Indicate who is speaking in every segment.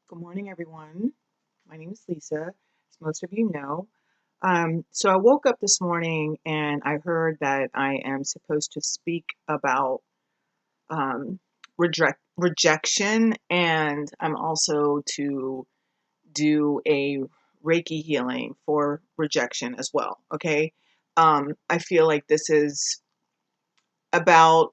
Speaker 1: Good morning, everyone. My name is Lisa, as most of you know. So I woke up this morning and I heard that I am supposed to speak about rejection, and I'm also to do a Reiki healing for rejection as well. Okay. I feel like this is about,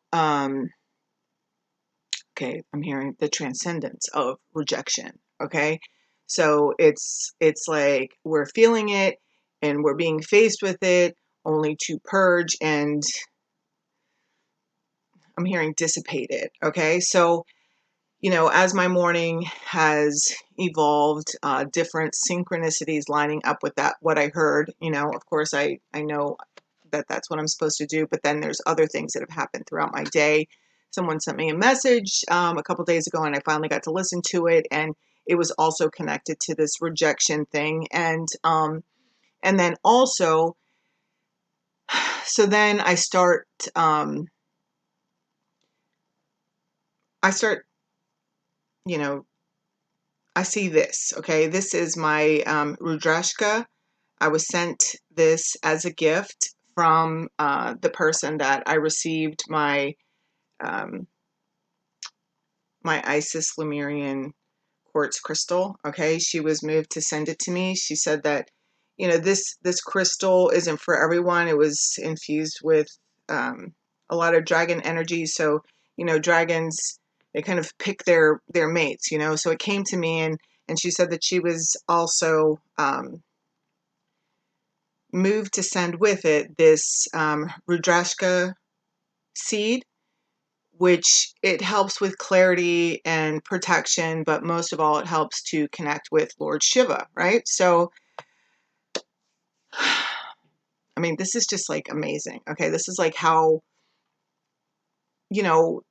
Speaker 1: okay, I'm hearing the transcendence of rejection. Okay. So it's like we're feeling it and we're being faced with it only to purge, and I'm hearing dissipate it. Okay. So, as my morning has evolved, different synchronicities lining up with that, what I heard, of course, I know that that's what I'm supposed to do, but then there's other things that have happened throughout my day. Someone sent me a message a couple days ago, and I finally got to listen to it, and it was also connected to this rejection thing, and then also, so then um, I start, you know, I see this. Okay, this is my Rudrashka. I was sent this as a gift from the person that I received um, my Isis Lemurian quartz crystal. Okay, she was moved to send it to me. She said that, this crystal isn't for everyone. It was infused with a lot of dragon energy. So, dragons, they kind of pick their mates. So it came to me, and she said that she was also moved to send with it this Rudrashka seed, which it helps with clarity and protection, but most of all, it helps to connect with Lord Shiva, right? So, I mean, this is just like amazing. Okay, this is like how,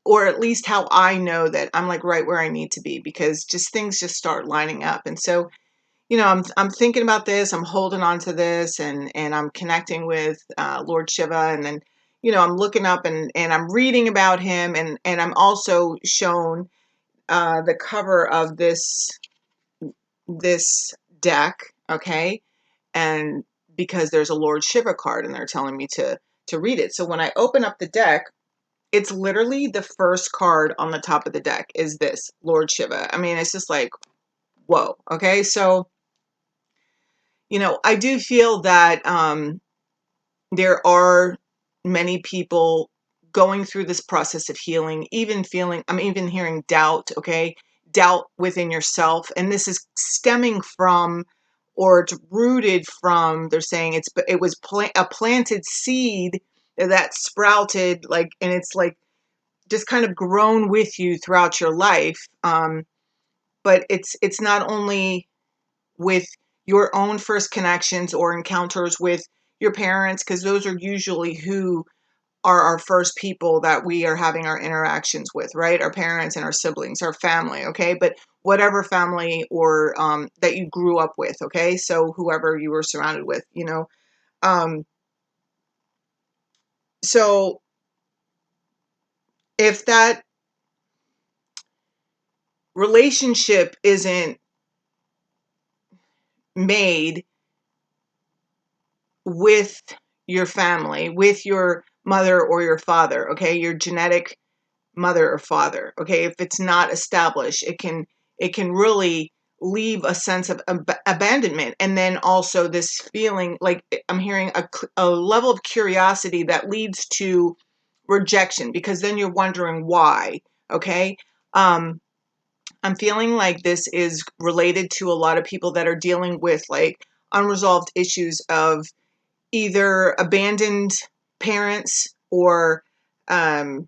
Speaker 1: or at least how I know that I'm like right where I need to be, because just things just start lining up. And so, I'm thinking about this, I'm holding on to this, and I'm connecting with Lord Shiva, and then, I'm looking up and I'm reading about him, and I'm also shown the cover of this deck, okay, and because there's a Lord Shiva card, and they're telling me to read it. So when I open up the deck, it's literally the first card on the top of the deck is this Lord Shiva. I mean, it's just like, whoa. Okay, so I do feel that there are many people going through this process of healing, I'm even hearing doubt, okay? Doubt within yourself. And this is stemming from, or it's rooted from, they're saying it was a planted seed that sprouted, like, and it's like just kind of grown with you throughout your life. But it's not only with your own first connections or encounters with your parents, because those are usually who are our first people that we are having our interactions with, right? Our parents and our siblings, our family, okay? But whatever family or that you grew up with, okay? So whoever you were surrounded with, Um, so if that relationship isn't made with your family, with your mother or your father, okay? Your genetic mother or father, okay? If it's not established, it can really leave a sense of abandonment, and then also this feeling like I'm hearing a level of curiosity that leads to rejection, because then you're wondering why, okay? um I'm feeling like this is related to a lot of people that are dealing with like unresolved issues of either abandoned parents, or um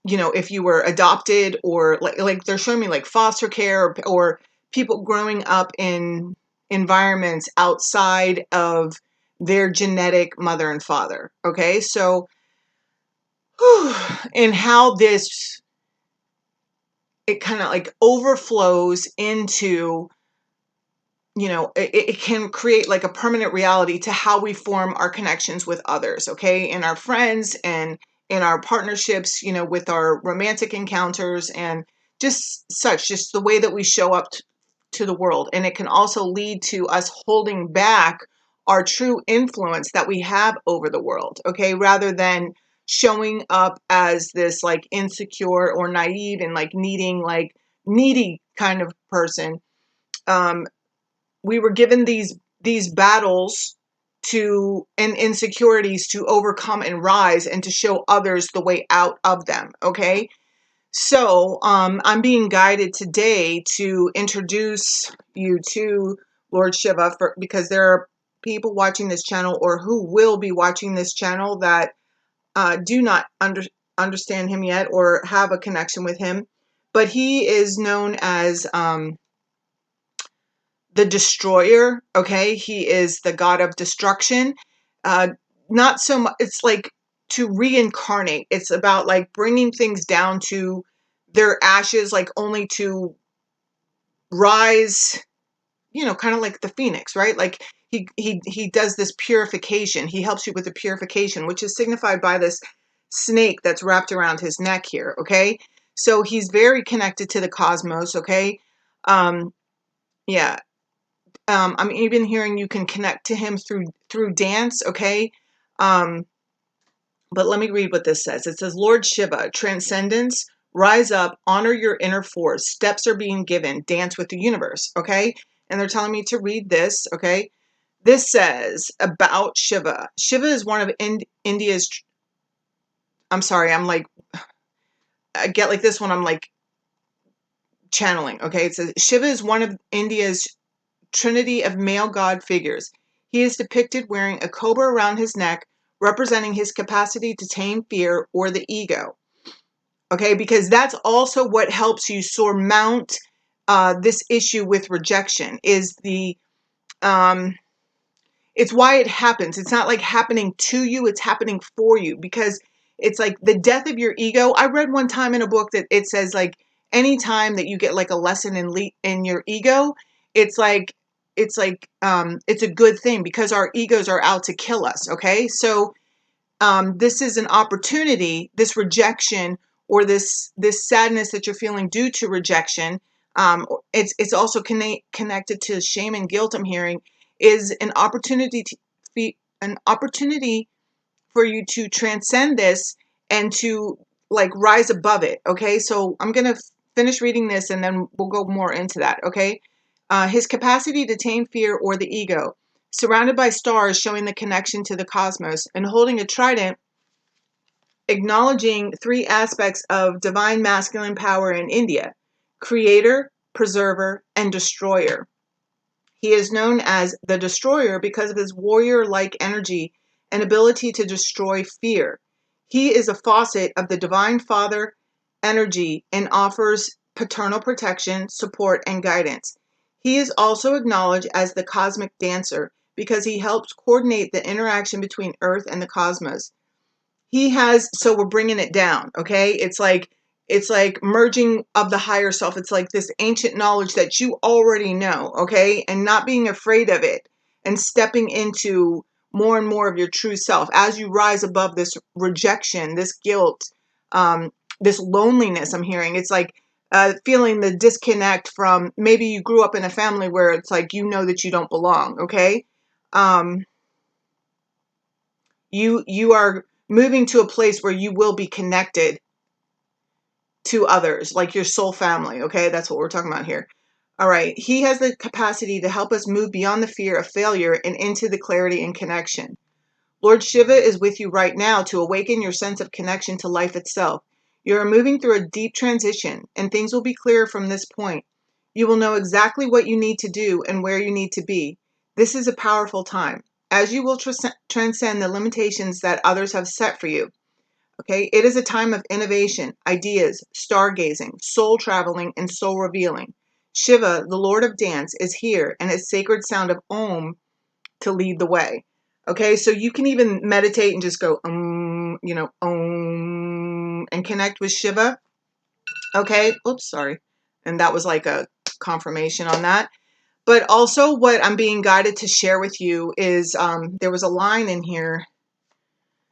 Speaker 1: if you were adopted, or like they're showing me like foster care, or people growing up in environments outside of their genetic mother and father. Okay, so and how this, it kind of like overflows into, it can create like a permanent reality to how we form our connections with others, okay, and our friends, and in our partnerships, with our romantic encounters, and just the way that we show up to the world. And it can also lead to us holding back our true influence that we have over the world, okay? Rather than showing up as this like insecure or naive and like needy kind of person. We were given these battles to and insecurities to overcome and rise and to show others the way out of them, okay? So I'm being guided today to introduce you to Lord Shiva because there are people watching this channel or who will be watching this channel that do not understand him yet or have a connection with him. But he is known as the destroyer, okay? He is the god of destruction. Not so much, it's like to reincarnate. It's about like bringing things down to their ashes, like only to rise, you know, kind of like the phoenix, right? Like he does this purification. He helps you with the purification, which is signified by this snake that's wrapped around his neck here, okay? So he's very connected to the cosmos, okay? Yeah, I'm even hearing you can connect to him through dance, okay? But let me read what this says. It says, Lord Shiva, transcendence, rise up, honor your inner force. Steps are being given. Dance with the universe, okay? And they're telling me to read this, okay? This says about Shiva. Shiva is one of India's, I'm sorry, I'm like, I get like this when I'm like channeling, okay? It says, Shiva is one of India's trinity of male god figures. He is depicted wearing a cobra around his neck, representing his capacity to tame fear or the ego. Okay, because that's also what helps you surmount this issue with rejection is it's why it happens. It's not like happening to you, it's happening for you because it's like the death of your ego. I read one time in a book that it says like anytime that you get like a lesson in your ego, it's like it's it's a good thing because our egos are out to kill us, okay? So this is an opportunity, this rejection or this sadness that you're feeling due to rejection. It's also connected to shame and guilt. I'm hearing is an opportunity to be an opportunity for you to transcend this and to like rise above it. Okay, so I'm gonna finish reading this and then we'll go more into that. Okay, his capacity to tame fear or the ego, surrounded by stars showing the connection to the cosmos, and holding a trident, acknowledging three aspects of divine masculine power in India: creator, preserver, and destroyer. He is known as the Destroyer because of his warrior-like energy and ability to destroy fear. He is a faucet of the Divine Father energy and offers paternal protection, support, and guidance. He is also acknowledged as the Cosmic Dancer because he helps coordinate the interaction between Earth and the cosmos. He has, so we're bringing it down, okay? It's like merging of the higher self. It's like this ancient knowledge that you already know, okay? And not being afraid of it and stepping into more and more of your true self as you rise above this rejection, this guilt, this loneliness. I'm hearing it's like feeling the disconnect from maybe you grew up in a family where it's like you know that you don't belong, okay? You are moving to a place where you will be connected to others, like your soul family, okay? That's what we're talking about here. All right. He has the capacity to help us move beyond the fear of failure and into the clarity and connection. Lord Shiva is with you right now to awaken your sense of connection to life itself. You are moving through a deep transition, and things will be clearer from this point. You will know exactly what you need to do and where you need to be. This is a powerful time, as you will transcend the limitations that others have set for you. Okay, it is a time of innovation, ideas, stargazing, soul traveling, and soul revealing. Shiva, the Lord of Dance, is here, and his sacred sound of Om to lead the way. Okay, so you can even meditate and just go, you know, and connect with Shiva. Okay, oops, sorry. And that was like a confirmation on that. But also what I'm being guided to share with you is there was a line in here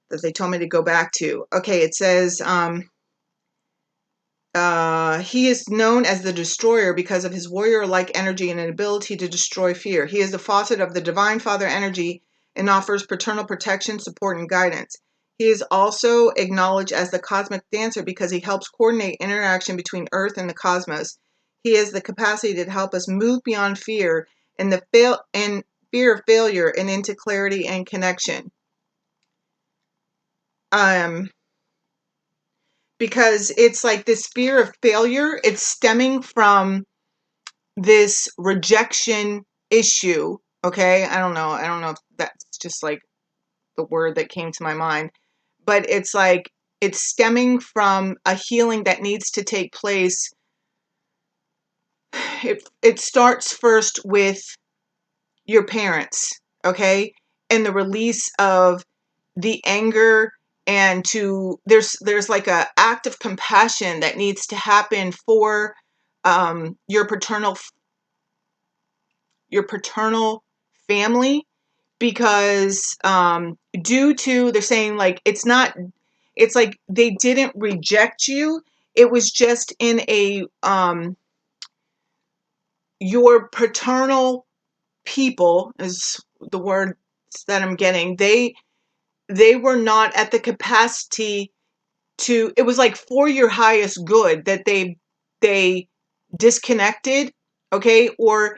Speaker 1: that they told me to go back to. Okay, it says, He is known as the destroyer because of his warrior-like energy and an ability to destroy fear. He is the faucet of the divine father energy and offers paternal protection, support, and guidance. He is also acknowledged as the cosmic dancer because he helps coordinate interaction between Earth and the cosmos. He has the capacity to help us move beyond fear and fear of failure and into clarity and connection. Because it's like this fear of failure, it's stemming from this rejection issue. Okay, I don't know if that's just like the word that came to my mind, but it's like it's stemming from a healing that needs to take place. It starts first with your parents, okay, and the release of the anger, and there's like a act of compassion that needs to happen for your paternal family, because due to, they're saying like it's like they didn't reject you, it was just in a your paternal people is the word that I'm getting. They were not at the capacity to, it was like for your highest good that they disconnected, okay? Or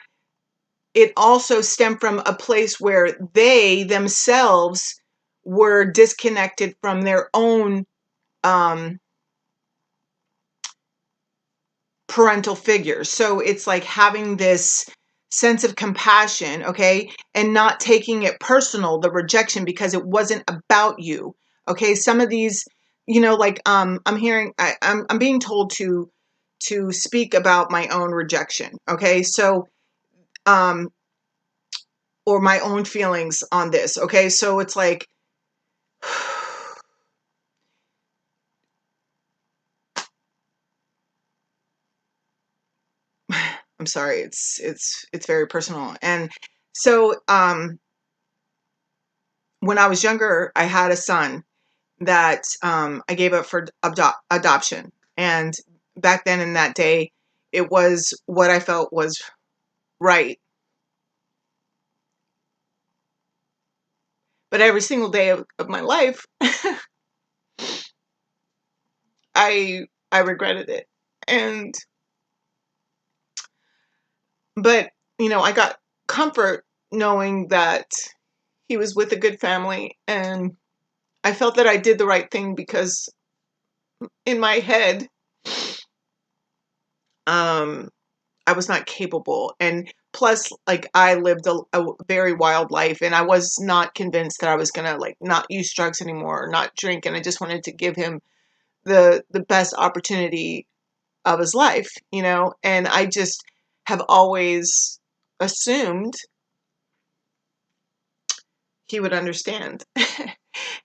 Speaker 1: it also stemmed from a place where they themselves were disconnected from their own um, parental figures. So it's like having this sense of compassion, okay, and not taking it personal, the rejection, because it wasn't about you. Okay, some of these, like I'm hearing, I'm being told to speak about my own rejection. Okay, so um, or my own feelings on this. Okay, so it's like I'm sorry, it's very personal. And so when I was younger, I had a son that I gave up for adoption. And back then in that day, it was what I felt was right. But every single day of my life, I regretted it. And but I got comfort knowing that he was with a good family, and I felt that I did the right thing because in my head, um, I was not capable. And plus, like, I lived a very wild life, and I was not convinced that I was gonna like not use drugs anymore or not drink. And I just wanted to give him the best opportunity of his life, and I just have always assumed he would understand.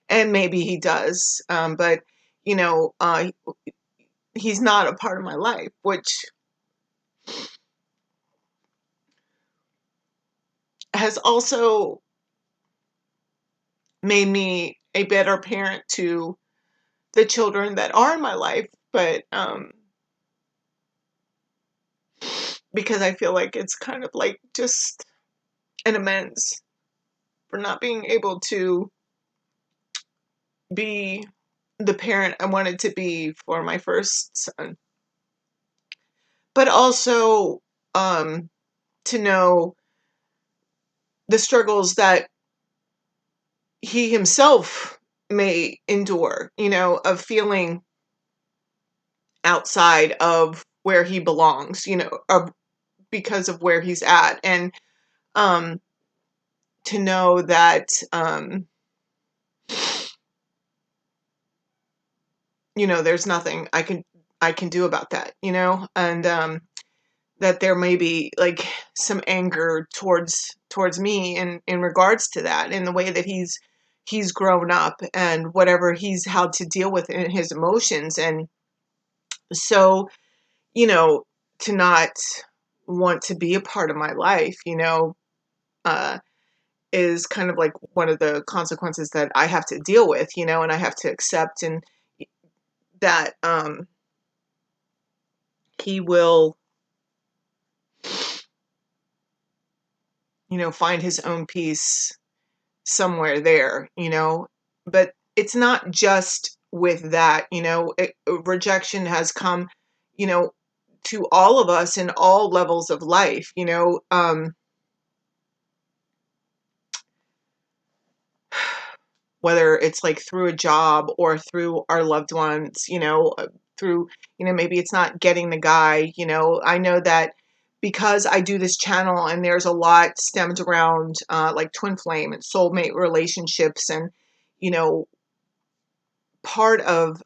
Speaker 1: And maybe he does, but you know, uh, he's not a part of my life, which has also made me a better parent to the children that are in my life. But because I feel like it's kind of like just an amends for not being able to be the parent I wanted to be for my first son. But also to know the struggles that he himself may endure, of feeling outside of where he belongs, because of where he's at. And um, to know that, there's nothing I can do about that, and that there may be like some anger towards me in regards to that, in the way that he's grown up and whatever he's had to deal with in his emotions. And so, you know, to not want to be a part of my life, uh, is kind of like one of the consequences that I have to deal with, and I have to accept. And that, he will, find his own peace somewhere there, but it's not just with that, rejection has come, you know, to all of us in all levels of life, whether it's like through a job or through our loved ones, through, maybe it's not getting the guy, I know that because I do this channel and there's a lot stemmed around like twin flame and soulmate relationships and, you know,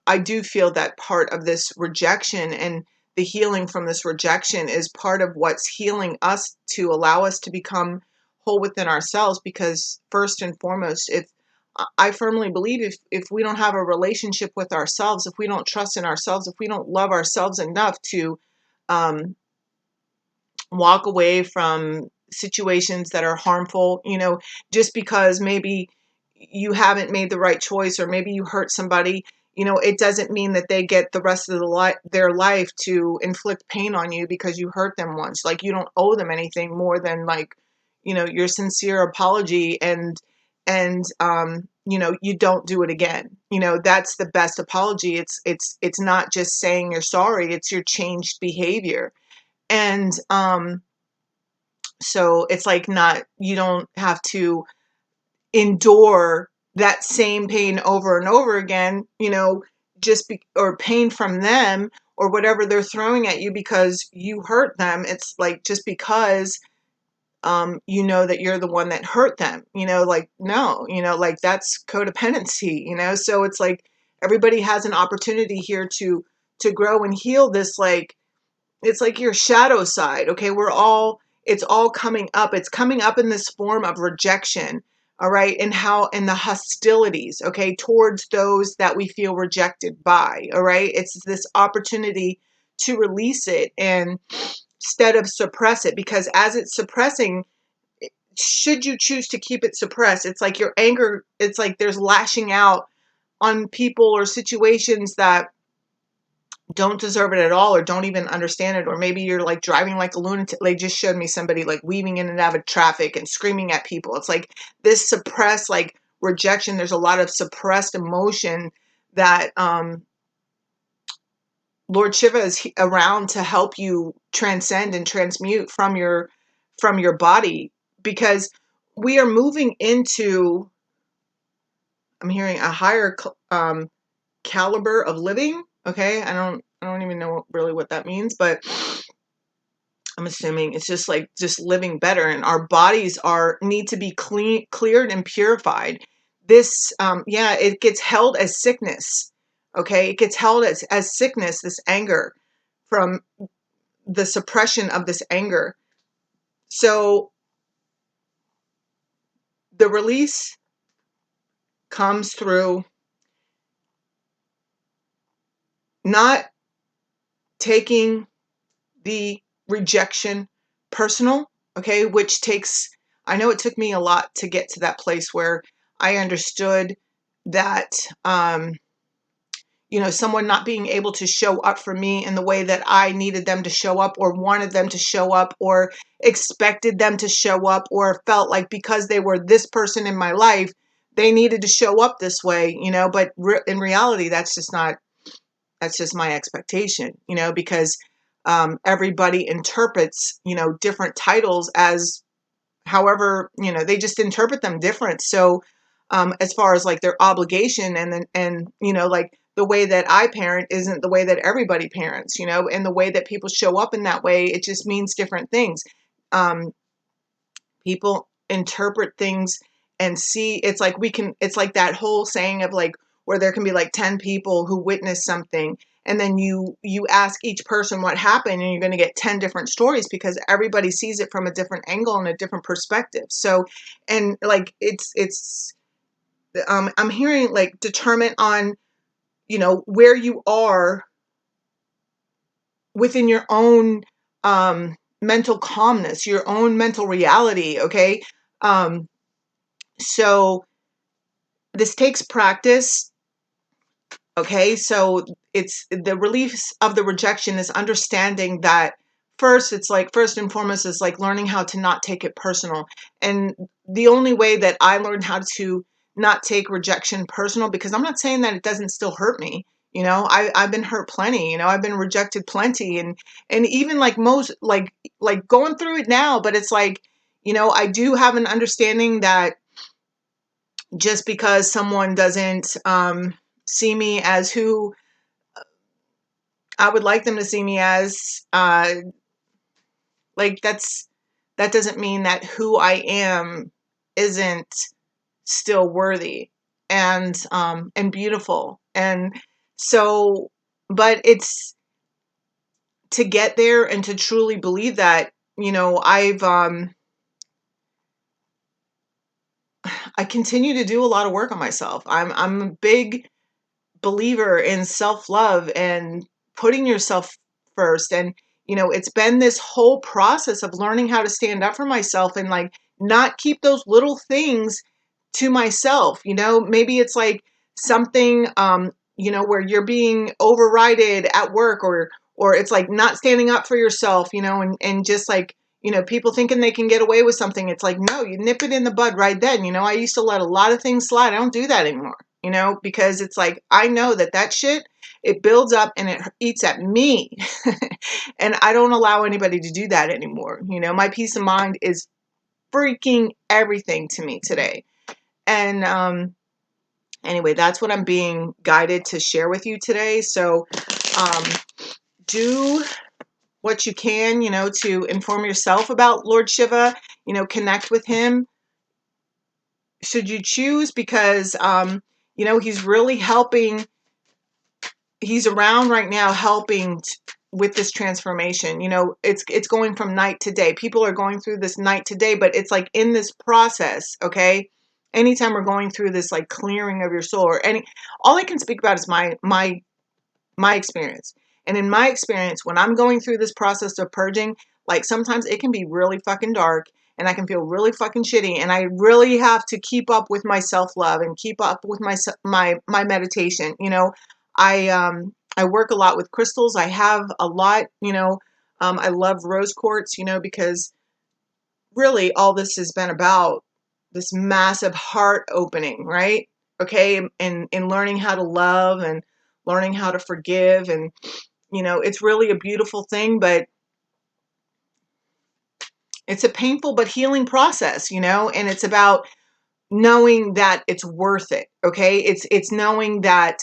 Speaker 1: I do feel that part of this rejection and the healing from this rejection is part of what's healing us to allow us to become whole within ourselves. Because first and foremost, if I firmly believe if we don't have a relationship with ourselves, if we don't trust in ourselves, if we don't love ourselves enough to um, walk away from situations that are harmful, just because maybe you haven't made the right choice or maybe you hurt somebody, it doesn't mean that they get the rest of their life to inflict pain on you because you hurt them once. Like, you don't owe them anything more than, like, your sincere apology and you don't do it again. That's the best apology. It's not just saying you're sorry, it's your changed behavior. And so it's like, not, you don't have to endure that same pain over and over again, or pain from them or whatever they're throwing at you because you hurt them. It's like, just because that you're the one that hurt them, like, no, like, that's codependency, so it's like everybody has an opportunity here to grow and heal this, like, it's like your shadow side. Okay, it's all coming up. It's coming up in this form of rejection. All right, and the hostilities, okay, towards those that we feel rejected by. All right, it's this opportunity to release it and instead of suppress it, because as it's suppressing, should you choose to keep it suppressed, it's like your anger, it's like there's lashing out on people or situations that don't deserve it at all or don't even understand it, or maybe you're like driving like a lunatic. They just showed me somebody like weaving in and out of traffic and screaming at people. It's like this suppressed, like, rejection. There's a lot of suppressed emotion that Lord Shiva is around to help you transcend and transmute from your body, because we are moving into, I'm hearing, a higher caliber of living. Okay, I don't even know really what that means, but I'm assuming it's just like just living better, and our bodies need to be cleared and purified. This yeah, it gets held as sickness. Okay, it gets held as sickness, this anger, from the suppression of this anger. So the release comes through not taking the rejection personal, okay, which takes, I know it took me a lot to get to that place where I understood that, someone not being able to show up for me in the way that I needed them to show up or wanted them to show up or expected them to show up, or felt like because they were this person in my life, they needed to show up this way, but in reality, that's just my expectation, because everybody interprets, different titles as however, they just interpret them different. So as far as like their obligation and like the way that I parent isn't the way that everybody parents, and the way that people show up in that way, it just means different things. Um, People interpret things and see, it's like that whole saying of like, where there can be like 10 people who witness something, and then you ask each person what happened, and you're going to get 10 different stories because everybody sees it from a different angle and a different perspective. So, and like it's I'm hearing like determine on, where you are within your own mental calmness, your own mental reality. Okay. So this takes practice. Okay, so it's the release of the rejection is understanding that first, it's like first and foremost is like learning how to not take it personal. And the only way that I learned how to not take rejection personal, because I'm not saying that it doesn't still hurt me. I've been hurt plenty, I've been rejected plenty, and even like most like going through it now, but it's like, I do have an understanding that just because someone doesn't see me as who I would like them to see me as, like that doesn't mean that who I am isn't still worthy and beautiful. And so, but it's to get there and to truly believe that, I continue to do a lot of work on myself. I'm a big believer in self-love and putting yourself first. And it's been this whole process of learning how to stand up for myself and like not keep those little things to myself. Maybe it's like something where you're being overrided at work, or it's like not standing up for yourself, and just like people thinking they can get away with something. It's like, no, you nip it in the bud right then. I used to let a lot of things slide. I don't do that anymore, because it's like I know that shit, it builds up and it eats at me. And I don't allow anybody to do that anymore. My peace of mind is freaking everything to me today. And anyway, that's what I'm being guided to share with you today. So um, do what you can, to inform yourself about Lord Shiva, connect with him should you choose, because, he's really helping. He's around right now helping with this transformation. It's going from night to day. People are going through this night to day, but it's like in this process, okay? Anytime we're going through this like clearing of your soul, or all I can speak about is my experience. And in my experience, when I'm going through this process of purging, like sometimes it can be really fucking dark and I can feel really fucking shitty, and I really have to keep up with my self-love and keep up with my meditation. I work a lot with crystals. I have a lot, I love rose quartz, because really all this has been about this massive heart opening, right? Okay, and in learning how to love and learning how to forgive. And it's really a beautiful thing, but it's a painful but healing process, and it's about knowing that it's worth it. Okay, it's knowing that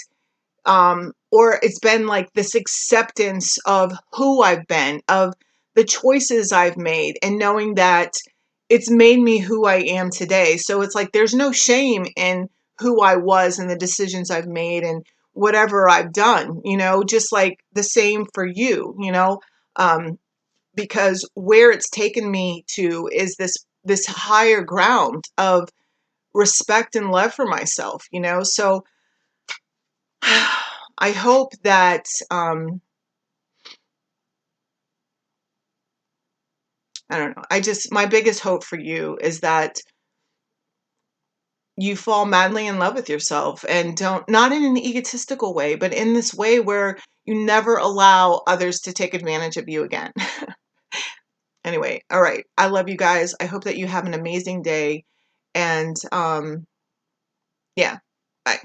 Speaker 1: or it's been like this acceptance of who I've been, of the choices I've made, and knowing that it's made me who I am today. So it's like there's no shame in who I was and the decisions I've made and whatever I've done, just like the same for you, um, because where it's taken me to is this higher ground of respect and love for myself, so I hope that I don't know. My biggest hope for you is that you fall madly in love with yourself, and don't, not in an egotistical way, but in this way where you never allow others to take advantage of you again. Anyway, all right. I love you guys. I hope that you have an amazing day. And yeah, bye.